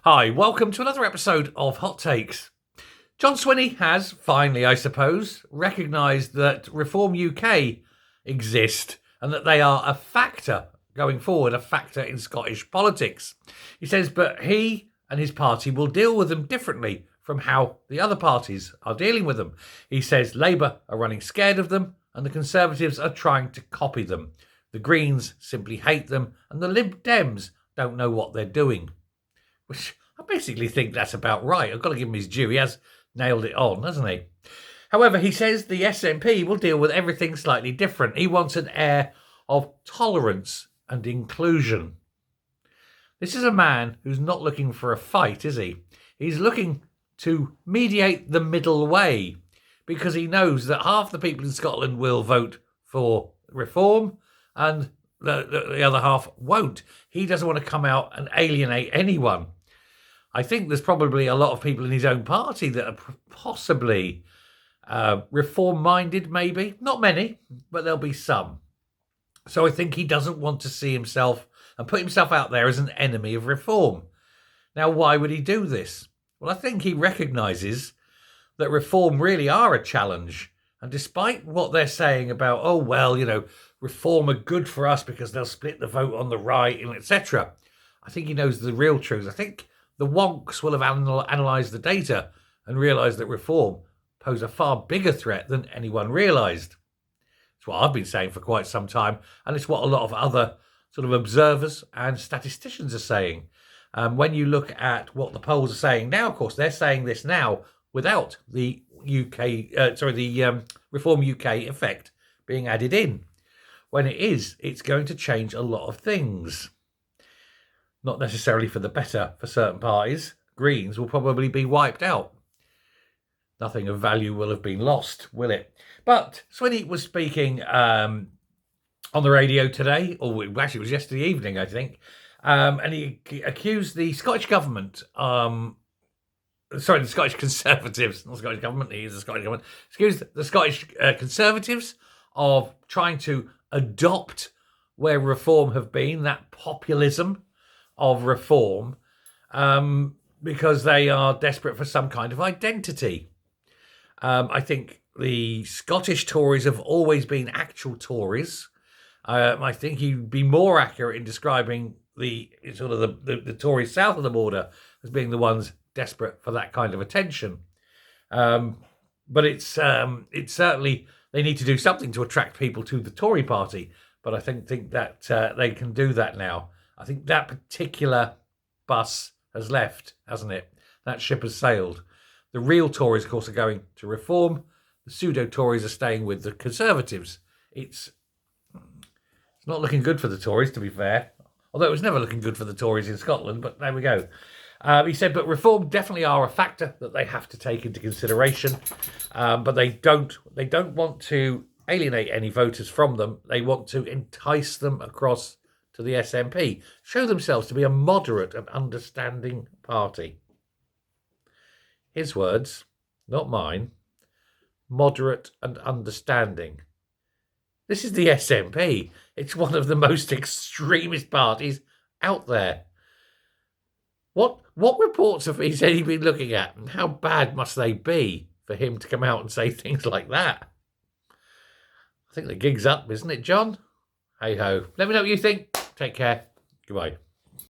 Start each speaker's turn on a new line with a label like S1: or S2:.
S1: Hi, welcome to another episode of Hot Takes. John Swinney has, finally I suppose, recognised that Reform UK exist and that they are a factor going forward, a factor in Scottish politics. He says, but he and his party will deal with them differently from how the other parties are dealing with them. He says Labour are running scared of them and the Conservatives are trying to copy them. The Greens simply hate them and the Lib Dems don't know what they're doing. Which I basically think that's about right. I've got to give him his due. He has nailed it on, hasn't he? However, he says the SNP will deal with everything slightly different. He wants an air of tolerance and inclusion. This is a man who's not looking for a fight, is he? He's looking to mediate the middle way because he knows that half the people in Scotland will vote for reform and the other half won't. He doesn't want to come out and alienate anyone. I think there's probably a lot of people in his own party that are possibly reform-minded, maybe. Not many, but there'll be some. So I think he doesn't want to see himself and put himself out there as an enemy of reform. Now, why would he do this? Well, I think he recognises that reform really are a challenge. And despite what they're saying about, oh, well, reform are good for us because they'll split the vote on the right, and etc., I think he knows the real truth. I think the wonks will have analysed the data and realised that reform pose a far bigger threat than anyone realised. It's what I've been saying for quite some time, and it's what a lot of other sort of observers and statisticians are saying. When you look at what the polls are saying now, of course, they're saying this now without the Reform UK effect being added in. When it is, it's going to change a lot of things. Not necessarily for the better for certain parties. Greens will probably be wiped out. Nothing of value will have been lost, will it? But Swinney was speaking on the radio today, or actually it was yesterday evening, I think, and he accused the Scottish government, the Scottish Conservatives, not Scottish government, he is the Scottish government, excuse the Scottish Conservatives of trying to adopt where reform have been, that populism of reform, because they are desperate for some kind of identity. I think the Scottish Tories have always been actual Tories. I think he'd be more accurate in describing the Tories south of the border as being the ones desperate for that kind of attention. But it's certainly they need to do something to attract people to the Tory party. But I think that they can do that now. I think that particular bus has left, hasn't it? That ship has sailed. The real Tories, of course, are going to reform. The pseudo-Tories are staying with the Conservatives. It's not looking good for the Tories, to be fair. Although it was never looking good for the Tories in Scotland, but there we go. He said, but reform definitely are a factor that they have to take into consideration. But they don't want to alienate any voters from them. They want to entice them across to the SNP, show themselves to be a moderate and understanding party. His words, not mine. Moderate and understanding. This is the SNP. It's one of the most extremist parties out there. What reports have he said he's been looking at, and how bad must they be for him to come out and say things like that? I think the gig's up, isn't it, John? Hey-ho. Let me know what you think. Take care. Goodbye.